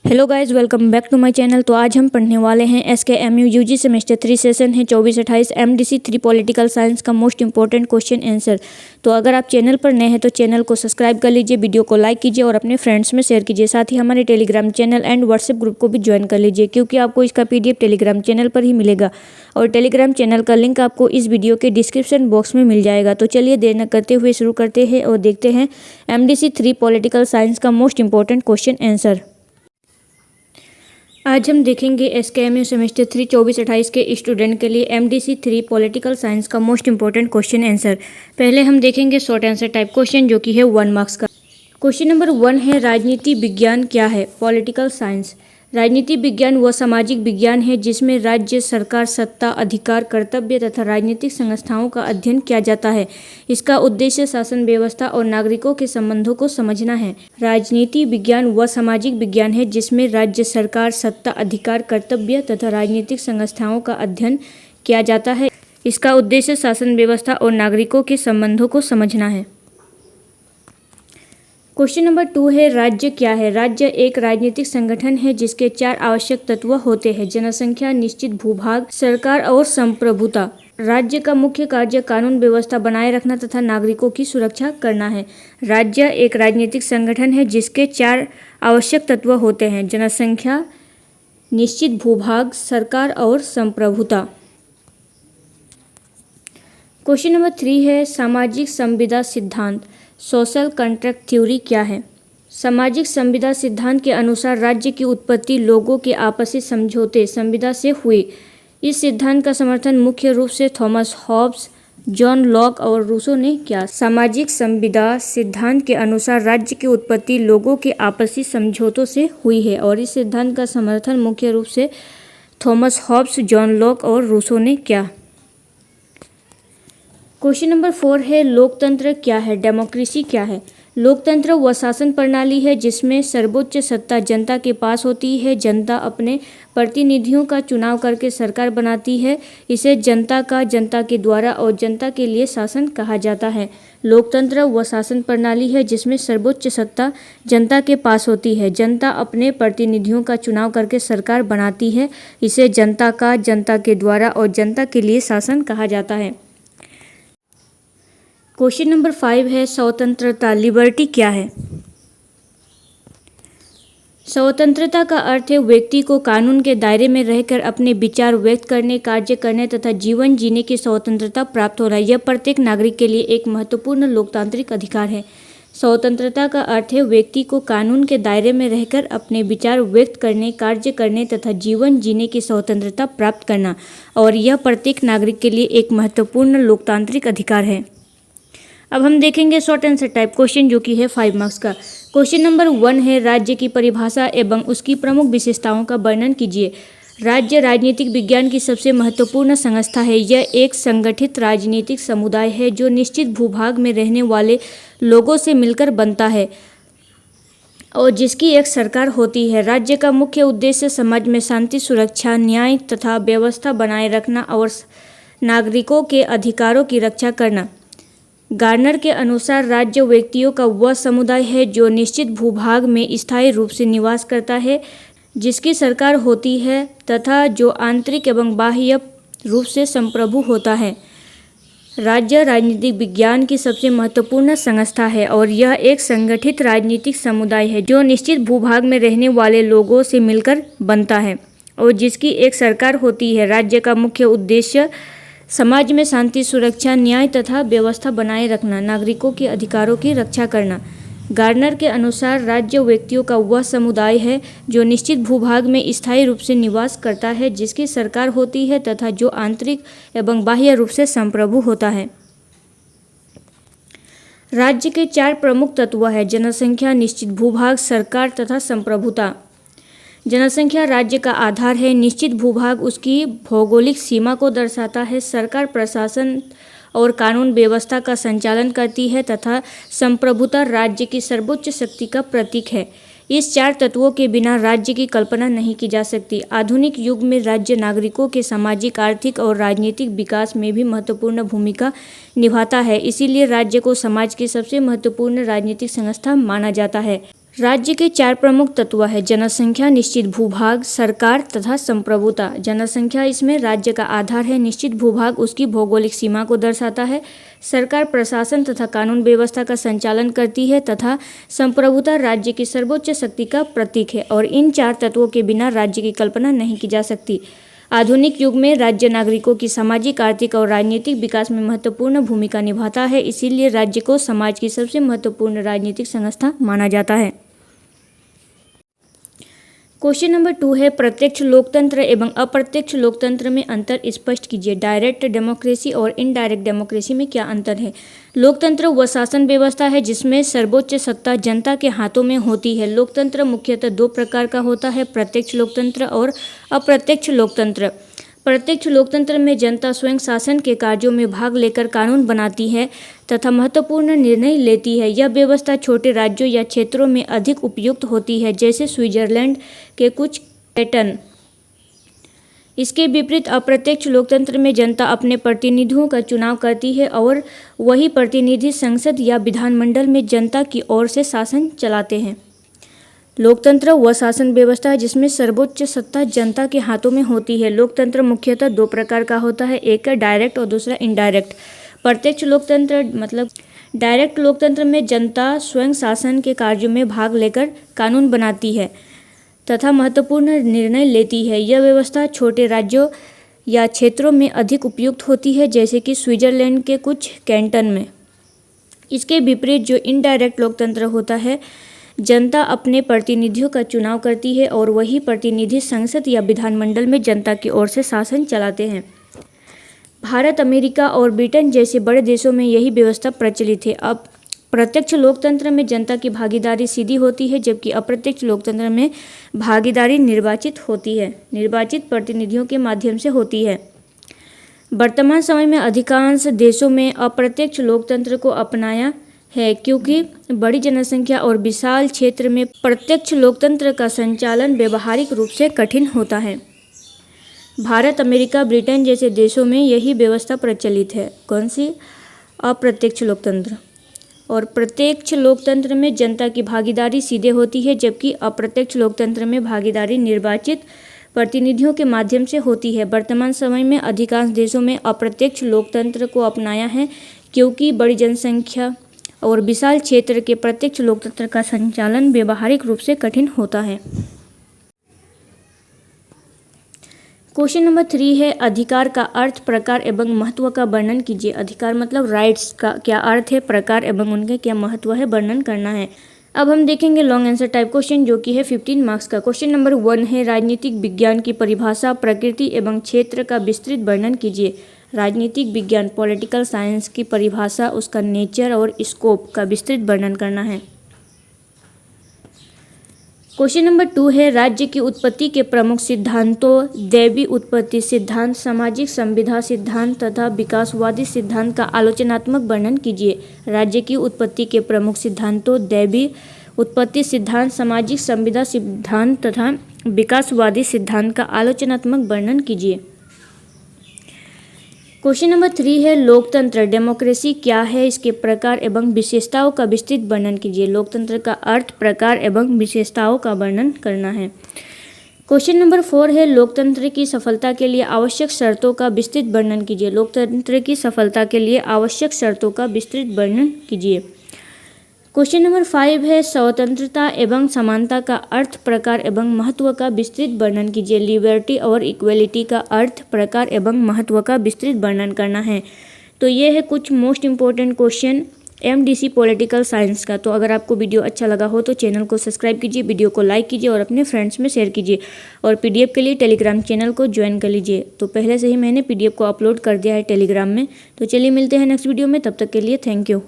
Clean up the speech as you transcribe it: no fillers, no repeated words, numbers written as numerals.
Hello guys, welcome back to my channel. तो आज हम पढ़ने वाले हैं SKMU यूजी सेमेस्टर 3 सेशन है 24-28 MDC 3 पॉलिटिकल साइंस का मोस्ट इंपॉर्टेंट क्वेश्चन आंसर। तो अगर आप चैनल पर नए हैं तो चैनल को सब्सक्राइब कर लीजिए, वीडियो को लाइक कीजिए और अपने फ्रेंड्स में शेयर कीजिए। साथ ही हमारे Telegram channel and WhatsApp group को भी ज्वाइन कर लीजिए, क्योंकि आपको इसका PDF टेलीग्राम चैनल पर ही मिलेगा और टेलीग्राम चैनल का लिंक आपको इस वीडियो के डिस्क्रिप्शन बॉक्स में मिल जाएगा। तो चलिए देर न करते हुए शुरू करते हैं और देखते हैं MDC 3 पॉलिटिकल साइंस का मोस्ट इंपॉर्टेंट क्वेश्चन आंसर। आज हम देखेंगे SKMU सेमेस्टर 3 24-28 के स्टूडेंट के लिए MDC 3 पॉलिटिकल साइंस का मोस्ट इंपॉर्टेंट क्वेश्चन आंसर। पहले हम देखेंगे शॉर्ट आंसर टाइप क्वेश्चन, जो कि है 1 मार्क्स का। क्वेश्चन नंबर 1 है, राजनीति विज्ञान क्या है? Political science. राजनीति विज्ञान वह सामाजिक विज्ञान है जिसमें राज्य सरकार, सत्ता, अधिकार, कर्तव्य तथा राजनीतिक संस्थाओं का अध्ययन किया जाता है। इसका उद्देश्य शासन व्यवस्था और नागरिकों के संबंधों को समझना है। राजनीति विज्ञान वह सामाजिक विज्ञान है जिसमें राज्य सरकार, सत्ता, अधिकार, कर्तव्य तथा राजनीतिक संस्थाओं का अध्ययन किया जाता है। इसका उद्देश्य शासन व्यवस्था और नागरिकों के संबंधों को समझना है। क्वेश्चन नंबर 2 है, राज्य क्या है? राज्य एक राजनीतिक संगठन है जिसके 4 आवश्यक तत्व होते हैं: जनसंख्या, निश्चित भूभाग, सरकार और संप्रभुता। राज्य का मुख्य कार्य कानून व्यवस्था बनाए रखना तथा नागरिकों की सुरक्षा करना है। राज्य एक राजनीतिक संगठन है जिसके 4 आवश्यक तत्व होते हैं: जनसंख्या, निश्चित भूभाग, सरकार और संप्रभुता। क्वेश्चन नंबर 3 है, सामाजिक संविदा सिद्धांत सोशल कॉन्ट्रैक्ट थ्योरी क्या है? सामाजिक संविदा सिद्धांत के अनुसार राज्य की उत्पत्ति लोगों के आपसी समझौते संविदा से हुई। इस सिद्धांत का समर्थन मुख्य रूप से थॉमस हॉब्स, जॉन लॉक और रूसो ने किया। सामाजिक संविदा सिद्धांत के अनुसार राज्य की उत्पत्ति लोगों के आपसी समझौतों से हुई है और इस सिद्धांत का समर्थन मुख्य रूप से थॉमस हॉब्स, जॉन लॉक और रूसो ने किया। क्वेश्चन नंबर 4 है, लोकतंत्र क्या है? डेमोक्रेसी क्या है? लोकतंत्र वह शासन प्रणाली है जिसमें सर्वोच्च सत्ता जनता के पास होती है। जनता अपने प्रतिनिधियों का चुनाव करके सरकार बनाती है। इसे जनता का, जनता के द्वारा और जनता के लिए शासन कहा जाता है। लोकतंत्र वह शासन प्रणाली है जिसमें सर्वोच्च सत्ता जनता के पास होती है। जनता अपने प्रतिनिधियों का चुनाव करके सरकार बनाती है। इसे जनता का, जनता के द्वारा और जनता के लिए शासन कहा जाता है। क्वेश्चन नंबर 5 है, स्वतंत्रता लिबर्टी क्या है? स्वतंत्रता का अर्थ है व्यक्ति को कानून के दायरे में रहकर अपने विचार व्यक्त करने, कार्य करने तथा जीवन जीने की स्वतंत्रता प्राप्त होना। यह प्रत्येक नागरिक के लिए एक महत्वपूर्ण लोकतांत्रिक अधिकार है। स्वतंत्रता का अर्थ है व्यक्ति को कानून के दायरे में रहकर अपने विचार व्यक्त करने, कार्य करने तथा जीवन जीने की स्वतंत्रता प्राप्त करना, और यह प्रत्येक नागरिक के लिए एक महत्वपूर्ण लोकतांत्रिक अधिकार है। अब हम देखेंगे शॉर्ट आंसर टाइप क्वेश्चन, जो कि है 5 मार्क्स का। क्वेश्चन नंबर 1 है, राज्य की परिभाषा एवं उसकी प्रमुख विशेषताओं का वर्णन कीजिए। राज्य राजनीतिक विज्ञान की सबसे महत्वपूर्ण संस्था है। यह एक संगठित राजनीतिक समुदाय है जो निश्चित भूभाग में रहने वाले लोगों से मिलकर बनता है और जिसकी एक सरकार होती है। राज्य का मुख्य उद्देश्य समाज में शांति, सुरक्षा, न्याय तथा व्यवस्था बनाए रखना और नागरिकों के अधिकारों की रक्षा करना। गार्नर के अनुसार राज्य व्यक्तियों का वह समुदाय है जो निश्चित भूभाग में स्थायी रूप से निवास करता है, जिसकी सरकार होती है तथा जो आंतरिक एवं बाह्य रूप से संप्रभु होता है। राज्य राजनीतिक विज्ञान की सबसे महत्वपूर्ण संस्था है और यह एक संगठित राजनीतिक समुदाय है जो निश्चित भूभाग में रहने वाले लोगों से मिलकर बनता है और जिसकी एक सरकार होती है। राज्य का मुख्य उद्देश्य समाज में शांति, सुरक्षा, न्याय तथा व्यवस्था बनाए रखना, नागरिकों के अधिकारों की रक्षा करना। गार्नर के अनुसार राज्य व्यक्तियों का वह समुदाय है जो निश्चित भूभाग में स्थायी रूप से निवास करता है, जिसकी सरकार होती है तथा जो आंतरिक एवं बाह्य रूप से संप्रभु होता है। राज्य के 4 प्रमुख तत्व हैं: जनसंख्या, निश्चित भूभाग, सरकार तथा संप्रभुता। जनसंख्या राज्य का आधार है। निश्चित भूभाग उसकी भौगोलिक सीमा को दर्शाता है। सरकार प्रशासन और कानून व्यवस्था का संचालन करती है तथा संप्रभुता राज्य की सर्वोच्च शक्ति का प्रतीक है। इस 4 तत्वों के बिना राज्य की कल्पना नहीं की जा सकती। आधुनिक युग में राज्य नागरिकों के सामाजिक, आर्थिक और राजनीतिक विकास में भी महत्वपूर्ण भूमिका निभाता है। इसीलिए राज्य को समाज की सबसे महत्वपूर्ण राजनीतिक संस्था माना जाता है। राज्य के 4 प्रमुख तत्व है: जनसंख्या, निश्चित भूभाग, सरकार तथा संप्रभुता। जनसंख्या इसमें राज्य का आधार है, निश्चित भूभाग उसकी भौगोलिक सीमा को दर्शाता है, सरकार प्रशासन तथा कानून व्यवस्था का संचालन करती है तथा संप्रभुता राज्य की सर्वोच्च शक्ति का प्रतीक है। और इन 4 तत्वों के बिना राज्य की कल्पना नहीं की जा सकती। आधुनिक युग में राज्य नागरिकों की सामाजिक, आर्थिक और राजनीतिक विकास में महत्वपूर्ण भूमिका निभाता है। इसीलिए राज्य को समाज की सबसे महत्वपूर्ण राजनीतिक संस्था माना जाता है। क्वेश्चन नंबर 2 है, प्रत्यक्ष लोकतंत्र एवं अप्रत्यक्ष लोकतंत्र में अंतर स्पष्ट कीजिए। डायरेक्ट डेमोक्रेसी और इनडायरेक्ट डेमोक्रेसी में क्या अंतर है? लोकतंत्र वह शासन व्यवस्था है जिसमें सर्वोच्च सत्ता जनता के हाथों में होती है। लोकतंत्र मुख्यतः 2 प्रकार का होता है, प्रत्यक्ष लोकतंत्र और अप्रत्यक्ष लोकतंत्र। प्रत्यक्ष लोकतंत्र में जनता स्वयं शासन के कार्यों में भाग लेकर कानून बनाती है तथा महत्वपूर्ण निर्णय लेती है। यह व्यवस्था छोटे राज्यों या क्षेत्रों में अधिक उपयुक्त होती है, जैसे स्विट्जरलैंड के कुछ कैंटन। इसके विपरीत अप्रत्यक्ष लोकतंत्र में जनता अपने प्रतिनिधियों का चुनाव करती है और वही प्रतिनिधि संसद या विधानमंडल में जनता की ओर से शासन चलाते हैं। लोकतंत्र वह शासन व्यवस्था है जिसमें सर्वोच्च सत्ता जनता के हाथों में होती है। लोकतंत्र मुख्यतः 2 प्रकार का होता है, एक है डायरेक्ट और दूसरा इनडायरेक्ट। प्रत्यक्ष लोकतंत्र मतलब डायरेक्ट लोकतंत्र में जनता स्वयं शासन के कार्यों में भाग लेकर कानून बनाती है तथा महत्वपूर्ण निर्णय लेती है। यह व्यवस्था छोटे राज्यों या क्षेत्रों में अधिक उपयुक्त होती है, जैसे कि स्विट्जरलैंड के कुछ कैंटन में। इसके विपरीत जो इनडायरेक्ट लोकतंत्र होता है, जनता अपने प्रतिनिधियों का चुनाव करती है और वही प्रतिनिधि संसद या विधानमंडल में जनता की ओर से शासन चलाते हैं। भारत, अमेरिका और ब्रिटेन जैसे बड़े देशों में यही व्यवस्था प्रचलित है। अब प्रत्यक्ष लोकतंत्र में जनता की भागीदारी सीधी होती है, जबकि अप्रत्यक्ष लोकतंत्र में भागीदारी निर्वाचित होती है, निर्वाचित प्रतिनिधियों के माध्यम से होती है। वर्तमान समय में अधिकांश देशों में अप्रत्यक्ष लोकतंत्र को अपनाया है, क्योंकि बड़ी जनसंख्या और विशाल क्षेत्र में प्रत्यक्ष लोकतंत्र का संचालन व्यवहारिक रूप से कठिन होता है। भारत, अमेरिका, ब्रिटेन जैसे देशों में यही व्यवस्था प्रचलित है। कौन सी? अप्रत्यक्ष लोकतंत्र। और प्रत्यक्ष लोकतंत्र में जनता की भागीदारी सीधे होती है, जबकि अप्रत्यक्ष लोकतंत्र में भागीदारी निर्वाचित प्रतिनिधियों के माध्यम से होती है। वर्तमान समय में अधिकांश देशों में अप्रत्यक्ष लोकतंत्र को अपनाया है, क्योंकि बड़ी जनसंख्या और विशाल क्षेत्र के प्रत्यक्ष लोकतंत्र का संचालन व्यवहारिक रूप से कठिन होता है। क्वेश्चन नंबर 3 है, अधिकार का अर्थ, प्रकार एवं महत्व का वर्णन कीजिए। अधिकार मतलब राइट्स का क्या अर्थ है, प्रकार एवं उनके क्या महत्व है, वर्णन करना है। अब हम देखेंगे लॉन्ग आंसर टाइप क्वेश्चन, जो कि है 15 मार्क्स का। क्वेश्चन नंबर 1 है, राजनीतिक विज्ञान की परिभाषा, प्रकृति एवं क्षेत्र का विस्तृत वर्णन कीजिए। राजनीतिक विज्ञान, पॉलिटिकल साइंस की परिभाषा, उसका नेचर और स्कोप का विस्तृत वर्णन करना है। क्वेश्चन नंबर 2 है, राज्य की उत्पत्ति के प्रमुख सिद्धांतों, दैवी उत्पत्ति सिद्धांत, सामाजिक संविदा सिद्धांत तथा विकासवादी सिद्धांत का आलोचनात्मक वर्णन कीजिए। राज्य की उत्पत्ति के प्रमुख सिद्धांतों, दैवी उत्पत्ति सिद्धांत, सामाजिक संविदा सिद्धांत तथा विकासवादी सिद्धांत का आलोचनात्मक वर्णन कीजिए। क्वेश्चन नंबर 3 है, लोकतंत्र, डेमोक्रेसी क्या है, इसके प्रकार एवं विशेषताओं का विस्तृत वर्णन कीजिए। लोकतंत्र का अर्थ, प्रकार एवं विशेषताओं का वर्णन करना है। क्वेश्चन नंबर 4 है, लोकतंत्र की सफलता के लिए आवश्यक शर्तों का विस्तृत वर्णन कीजिए। लोकतंत्र की सफलता के लिए आवश्यक शर्तों का विस्तृत वर्णन कीजिए। क्वेश्चन नंबर 5 है, स्वतंत्रता एवं समानता का अर्थ, प्रकार एवं महत्व का विस्तृत वर्णन कीजिए। लिबर्टी और इक्वलिटी का अर्थ, प्रकार एवं महत्व का विस्तृत वर्णन करना है। तो ये है कुछ most important question MDC political science का। तो अगर आपको वीडियो अच्छा लगा हो तो चैनल को सब्सक्राइब कीजिए, वीडियो को लाइक कीजिए और अपने फ्रेंड्स में शेयर कीजिए। और PDF के लिए टेलीग्राम चैनल को ज्वाइन कर लीजिए। तो पहले से ही मैंने PDF को अपलोड कर दिया है टेलीग्राम में। तो चलिए मिलते हैं नेक्स्ट वीडियो में, तब तक के लिए थैंक यू।